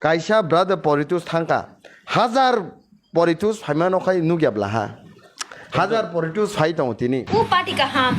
kaisa brother Poritosh thangka hajar Poritosh phaima nokai nugyablaha hajar Poritosh phai tong tini party kaham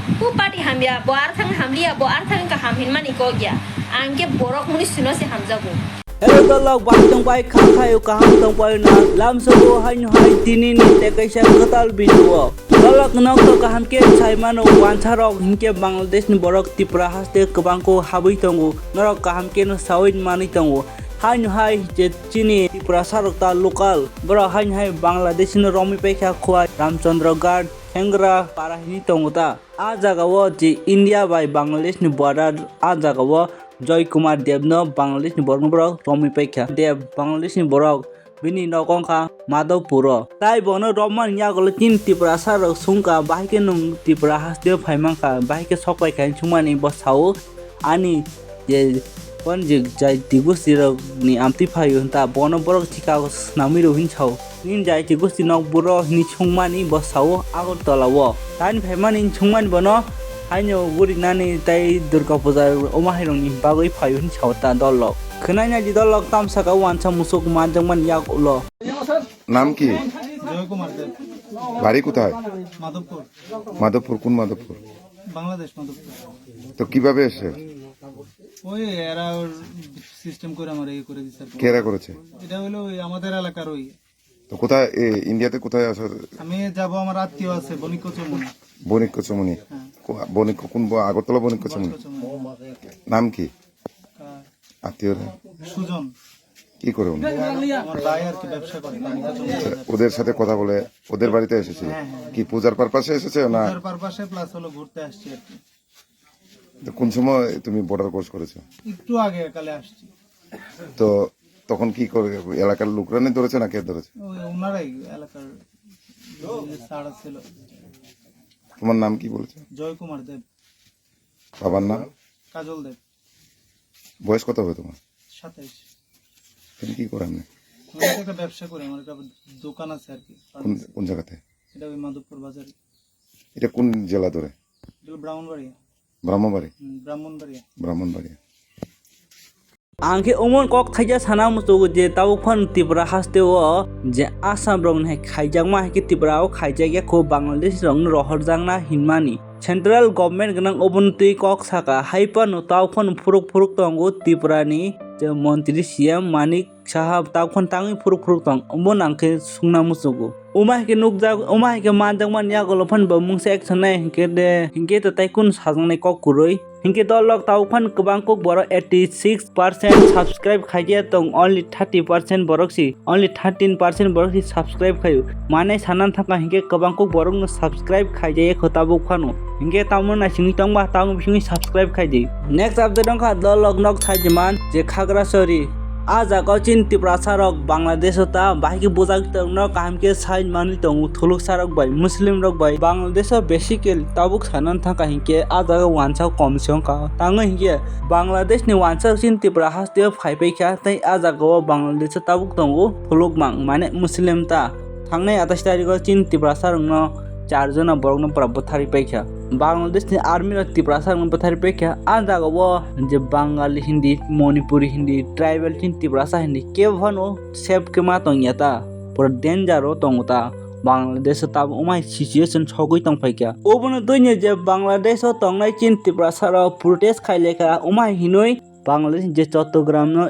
ya bo arthang hamlia bo arthang kaham hinmani ko gya angke borok muni suno se hamjago Hello tolok batong pai khayo kaham tong pai na lam sobo hain hai tini ni te kaisa katal video tolok nok to kaham ke chaimano wancharok hingke Bangladesh ni borok Tiprasa te kabangko habui tongo norok kaham ke no sawin mani tongo hain hai je chini Tiprasa rok ta local bro hain hai Bangladesh ni romi pekha khwa Ramchandra Ghat hengra parahini tongo ta a jaga wo je India by Bangladesh ni border a jaga wo Joy Kumar Dev no Bangladesh ni borok romi pekha Dev Bangladesh ni borok bini nokongka Madhopuro tai bono roman yagol tin Tiprasa rok sungka bahike nung Tiprasa de phaimangka bahike sokpai kain chumani bosau ani je pon je jai tigusi rok ni amti phayu ta bono borok chika nami ro hinchau nin jai tigusi nok buro ni chungmani bosau agor tolawo tan phaimani chungmani bono haino guri nani tai Durga Puja omahirong ni bagoi phayu hinchau ta dolok khnaina di dolok tamsaka wancha musuk manjangman yagulo নাম কি জয় কুমার দেব বাড়ি কোথায় মাধবপুর মাধবপুর কোন মাধবপুর বাংলাদেশ মাধবপুর তো কিভাবে এসে ওই এরা সিস্টেম করে আমার এই করে দিচ্ছে কেরা করেছে এটা হলো ওই আমাদের এলাকার ওই তো কোথায় ইন্ডিয়াতে কোথায় আসা আমি যাব আমার আত্মীয় আছে বনিক চমুনি বণিক কচমনি বণিক কোন আগরতলা বণিক কচমনি নাম কি আত্মীয় সুজন কি করে উনি আমার ভাই আর কি ব্যবসা করে ওদের সাথে কথা বলে ওদের বাড়িতে এসেছিল কি পূজার পারপাসে এসেছে না তার পারপাসে প্লাস হলো ঘুরতে আসছি আর কি তো কোন সময় তুমি বর্ডার ক্রস করেছো একটু আগে কালে আসছি তো তখন কি করে এলাকার লোকরা নিয়ে ধরেছে না কে ধরেছে ওই ওনারাই এলাকার সাড়া ছিল তোমার নাম কি বলেছে জয় কুমার দেব বাবার নাম কাজল দেব বয়স কত হবে তোমার 27 তুমি কি করো আপনি আমি একটা ব্যবসা করি আমার একটা দোকান আছে আর কি কোন জায়গাতে এটা ওই মাধবপুর বাজারে এটা কোন জেলা ধরে এটা Brahmanbaria Brahmanbaria angke umon kok thaja sana mustu je tau khon Tiprasa te o je Assam rong hai khaijak ma ke Tripura o khaijak ya ko Bangladesh rong rohor jangna hinmani central government ganang obuntui kok saka haipa no tau khon furuk tongo Tripura ni je montri CM Manik Sahab tau khon tangi furuk tong umon angke sungna musugo umah ke nukjak umah ke manjang man ya golophan bamung se action nai hinke to taikun sajangnai kok kuroi hinke dolok tau khon kabang kok boro 86% subscribe khaija tong only 30% borok si only 13% borok si subscribe khayu mane sanan thaka hinke kabang kok borok no subscribe khaija e khota bu khano hinke tamon na singi tong ba tang singi subscribe khaiji next update dong kha dolok nok thaijiman je Khagrasari aja gochin Tiprasa rok Bangladesh ta bahiki bojak tong no kaham ke sain mani tong thuluk sarok bai muslim rok bai Bangladesh basically tabuk sanan thaka hinke aja wancha komsion ka tang hinke Bangladesh ni wancha chin Tiprasa te phai pai kha tai aja go Bangladesh tabuk tong thuluk mang mane muslim ta thangnai 28 tarikh chin Tiprasa rok no 4 jona borok no Bwthar pai kha Bangladesh ni army ro Tiprasa rok Bwthar pai kha aja go je Bengali Hindi Manipuri Hindi tribal chin Tiprasa Hindi ke bhano save ke ma tong yata pura danger ro tong ta Bangladesh ta umai situation chogoi tong pai kha obono doine je Bangladesh tong nai chin Tiprasa ro protest khaile kha umai hinoi Bangladesh je Chattogram no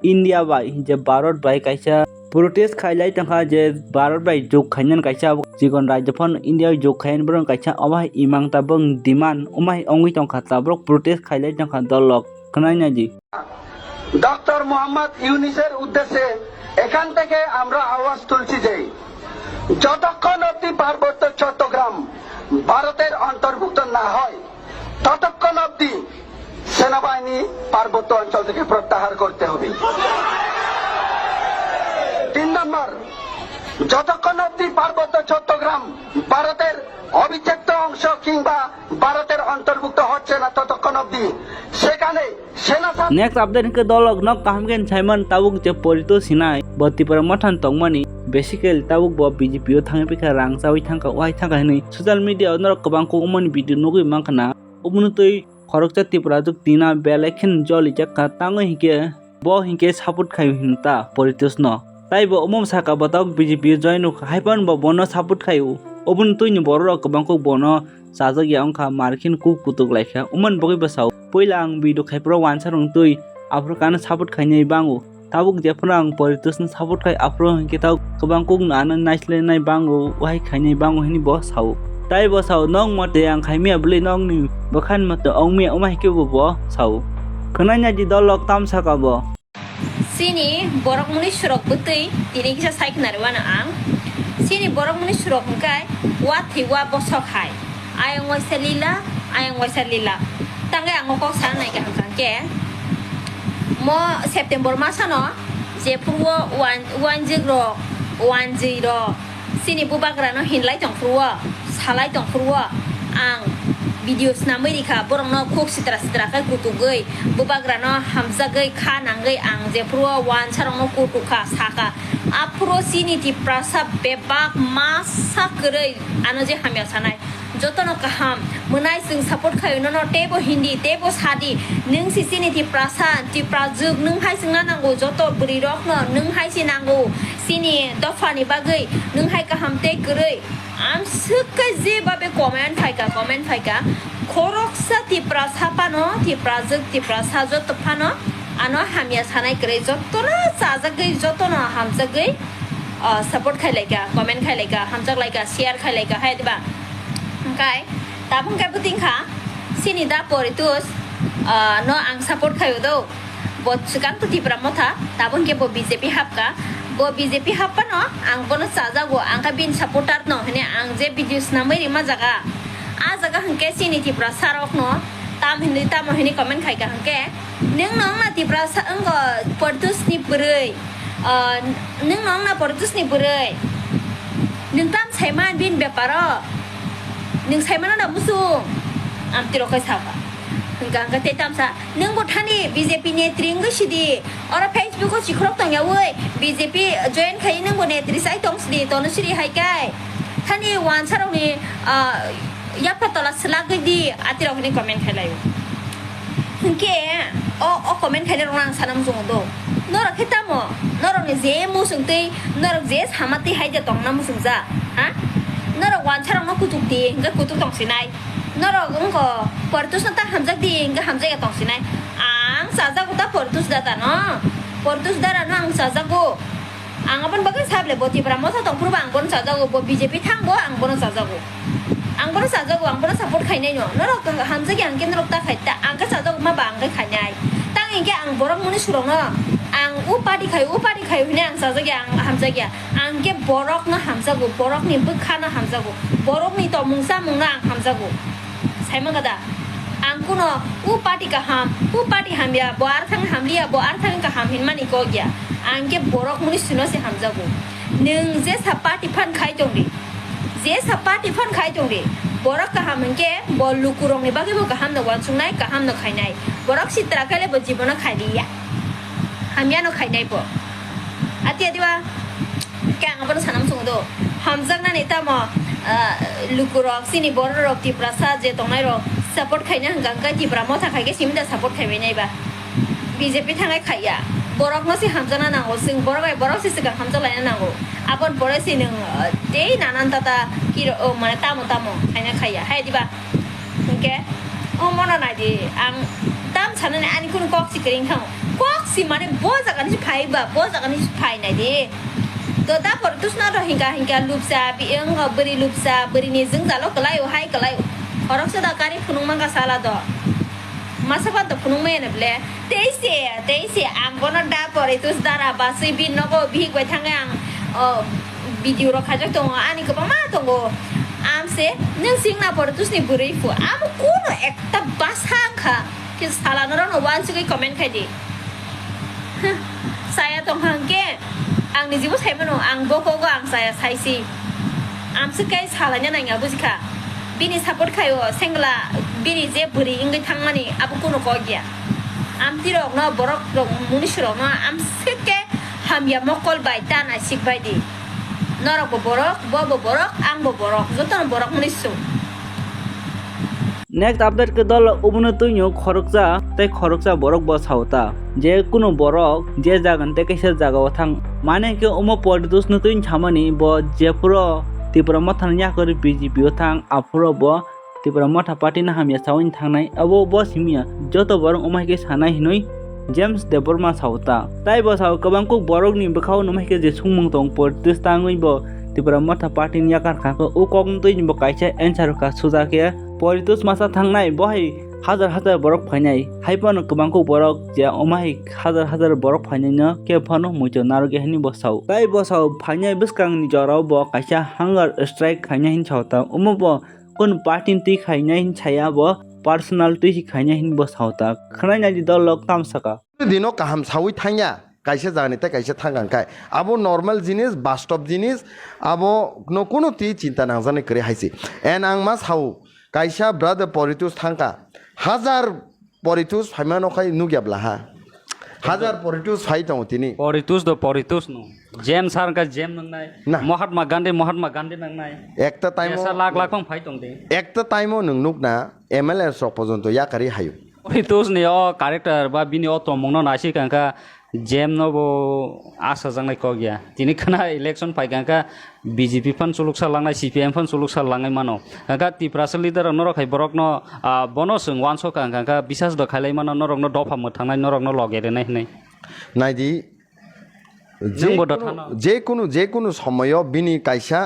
India bai je Bharat bai kaisa protest khailai tangkha je Bharat bai jok khainan kaisa jigon rajyaphon India jok khain brong kaisa omai imang ta bong demand omai ongui tangkha ta brok protest khailai tangkha dolok khnaina ji doctor Mohammad ইউনিসের উদ্দেশ্যে এখান থেকে আমরা আওয়াজ তুলছি যে যতক্ষণ অবধি পার্বত্য চট্টগ্রাম ভারতের অন্তর্ভুক্ত না হয় ততক্ষণ অবধি সেনাবাহিনী পার্বত্য অঞ্চল থেকে প্রত্যাহার করতে হবে 3 নম্বর যতক্ষণ অবধি পার্বত্য চট্টগ্রাম ভারতের অবিচ্ছেদ্য অংশ কিংবা ভারতের অন্তর্ভুক্ত হচ্ছে না ততক্ষণ অবধি সেখানে next update ke dolok nok kaham gen Simon tabuk je Poritosh sinai boti para mathan tongmani basically tabuk bo BJP o thangai pika rang sawi thangka wai thangka ni social media onor kabang ko umani video nugui mangkana ubunutui khorokcha Tripura juk tina belekin joli jakha tango hike bo hingke support khayu hinta Poritosh no tai bo umum saka batak BJP join haipan bo bono support khayu obun tuini borok kabang ko bono sajagya ongkha markin ku kutuk laikha uman bogi basau poila ang bidu khaipro wansarung tui afro kana support khainai bangu tabuk jeprang Poritosh ni support khai afro hingke tau kabang kuk nana naisle nai bangu wai khainai bangu hini bo sau tai bo sau nong mate ang khaimia bli nong ni bakhan mate ongmia omai ke bo sau khananya ji dolok tam saka bo sini borok muni surok butui tini kisa saik narwana ang sini borok muni surok ngkai wa thiwa bosok hai ayang waisa lila tangga ang kok sana nai ka ke mo September masa no je purwo 10 sini bubagra no hinlai tong purwo salai tong purwo ang videos na mereka borong no kok sitra kai kutugai bubagra no hamzagai khanangai ang je purwo wan sarong no kutuka saka apro sini Tiprasa Bwthar masa kerei ano je hamya sanai jotono kaham munai sing support khayo no tebo hindi tebo sadi ning sini Tiprasa nung hai sing nango joto buri rok no nung hai sinango sini dofani bagai nung hai kaham te kerei am suka je babe comment phaika koroksa Tiprasa pano Tiprasa joto pano ano hamya sanai kerei jotono sajagai jotono hamjagai support khailaika comment khailaika hamjak laika share khailaika hai diba kai tabung kai puting kha sini da Poritosh no ang support khayo do bo sukan tu Tiprasa Bwthar tabung ke bo BJP hapka bo BJP happa no ang bono saja go ang ka bin supporter no hene ang je videos na mai ma jaga a jaga hangke sini Tiprasa rok no tam hini comment khai ka hangke ning nong na Tiprasa anggo Poritosh ni burei ning nong na Poritosh ni burei ning tam saiman bin beparo ning saiman na musung am tiro kai saka hingga te tam sa ning bothani BJP netri ngshidi ora Facebook ko chikrok tang yawe BJP join khai ning bo netri sai tong sidi ton siri hai kai thani wan sarong ni yakpa tola slagdi atiro ni comment khailayo hingke o comment khaile rong sanam jung do nora khetamo nora ni je musung tei nora je samati haide tong na musung ja ha nora wan sarong no kutuk di hingga kutuk tong sinai nora ngko Poritosh na ta hamjak di hingga hamjak ya tong sinai ang saja ko ta Poritosh data no Poritosh dara no ang saja ko ang apan bagai sable bo Tiprasa Bwthar tong purba ang bon saja ko bo BJP thang bo ang bon saja ko ang bon support khainai no nora hamjak yang ken rok ta khaita ang ka saja ko ma bang ka khainai tang ingke ang borok muni surong no ang upadi khayu ne ang saja yang hamjak ya ang ke borok no hamjak go borok ni bukha no hamjak go borok ni to mungsa mungna ang hamjak go saimang kada ang kuno upadi hamya bo arthang hamlia bo arthang ka ham hinmani ko gya ang ke borok muni suno se hamjak go ning je sapati phan khai jongri borok ka hamke bo lukurong ni bagi bo ka ham no wansungnai ka ham no khainai borok sitra kale bo jibona khaidiya hamya no khainai bo ati adiwa kang abon sanam sungdo hamjak na neta mo lukurok sini borok Tiprasa je tongnai ro support khaina hanggang ka Tiprasa Bwthar khaige simda support khaibai nai ba BJP thangai khaiya borok no si hamjana nango sing borok si siga hamjala na nango abon bore si ning dei nanan tata kiro mane tamo khaina khaiya hai diba okay o mona na di ang tam chanane ani kun kok si kring thang kok si mane bo jaga ni phai nai di to da Poritosh na ro hingga lupsa bi eng beri ni jeng jalo kalayo orok sa da kari phunung manga sala do masa pa to phunung me ne ble teise ang bono da Poritosh dara basui bin no go bihik bai thangang video ro khajak to ani ko ma to go amse nang sing na Poritosh ni burei fu am kuno ekta basang kha ki sala no ro wan sugi comment khai di saya tong hangke ang ni jibu sai mano ang boko go ang saya sai si am sukai salanya na nga bujika bini support khayo sengla bini je buri ingai thangmani abu kuno ko gya am tirok no borok rok munishro no am suke hamya mokol bai tana sik bai di norok bo borok ang bo borok joton borok munisu next update ke dol ubunu tuinyo khorokja tei khorokja borok bo sauta je kuno borok je jagan te kaisa jagao thang mane ke umo Poritosh no tuin chamani bo je puro Tripura mathan nya kori BJP o thang afuro bo Tripura matha party na hamya sawin thangnai abo bo simia joto borok umai ke sanai hinoi James Deborma sauta tai bo saw kabang kok borok ni bakhau numai ke je sungmung tong Poritosh tangoi bo Tripura matha party nya kar kha ko u kong tuin bo kaisa answer ka suja ke Poritosh masa thangnai bohai হাজার borok phainai haipano kabangko borok je omai হাজার borok phainai no ke phano muito naroge hini bosau tai bosau phainai biskang ni jorao bo kaisa hunger strike khainai hin chauta umobo kun party ti khainai hin chaya bo personal ti khainai hin bosauta khanai nai dol lok tamsaka dino kaham sawi thanya kaisa jani te kaisa thangang kai abo normal jinis bastop jinis abo no kono ti chinta na jane kre haisi en ang mas hau kaisa brother Poritosh thangka হাজার Poritosh ফাইমানো খাই নুগিয়াবলা হা হাজার Poritosh phi দং তিনি Poritosh no jam sar ka jam nang nai Na. Mahatma Gandhi nang nai একটা টাইমো esa lak pang phai tong de একটা টাইমো নং nook না এমএলএ সক পর্যন্ত ইয়াকারি হায়ু Poritosh ni o character ba bini o tomong no nasi kangka jam no bo asa jangnai ko gya tini khana election phai kangka BJP fan suluk sa langnai CPM fan suluk sa langnai mano kangka Tiprasa leader no rakhai borok no bono sung wanso kangka bisas do khailai mano no rok no dofa mo thangnai no rok no logere nai nei নাইদি जोंबो दथानो যে কোনো সময় বিনি কাইসা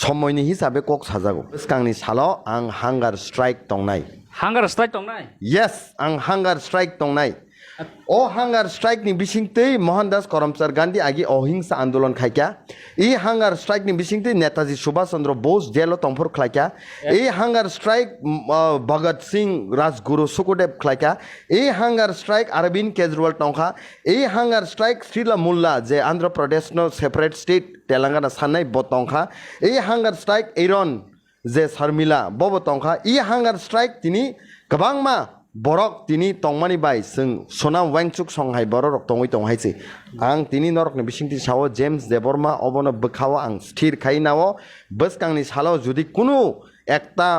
সময়নি হিসাবে cock সাজাগো স্কাংনি সালো আং hunger strike তংনাই hunger strike tong nai yes ang hunger strike tongnaই ও হাঙ্গার স্ট্রাইক নি বিসিংতেই মোহনদাস করমচাঁদ গান্ধী আগে অহিংসা আন্দোলন খাইকা এই হাঙ্গার স্ট্রাইক নি বিসিংতেই নেতাজি সুভাষ চন্দ্র বোস জেল তংফর খাইকা এই হাঙ্গার স্ট্রাইক ভগৎ সিং রাজগুরু সুখদেব খাইকা এই হাঙ্গার স্ট্রাইক অরবিন্দ কেজরিওয়াল টংখা এই হাঙ্গার স্ট্রাইক শ্রীলা মোল্লা যে অন্ধ্রপ্রদেশ নো সেপারেট স্টেট তেলেঙ্গানা সানাই বতংখা এই হাঙ্গার স্ট্রাইক এরন যে শর্মিলা বব টংখা এই হাঙ্গার স্ট্রাইক তিনি গবাংমা borok tini tongmani bai sung sonam wangchuk songhai borok tongoi tonghaisi ang tini norok ni bisingti sawo James Deborma obono bkhawa ang sthir khainao bwskangni salo jodi kunu ekta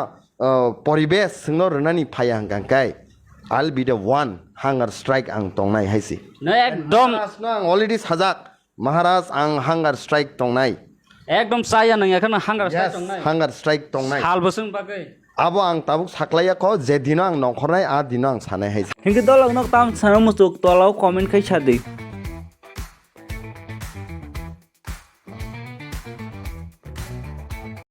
poribesh sungno rnani phaya hangkai I'll be the one hunger strike ang tongnai haisi no ekdom ang already sajak Maharaj ang hunger strike tongnai ekdom saya nang ekhana hunger strike tong nai hunger strike tongnai hal bosung bagai abo ang tabuk saklaya ko je dino ang nongkhornai a dino ang sanai haisi hingi dol nok tam sana musuk tolau comment kai chadi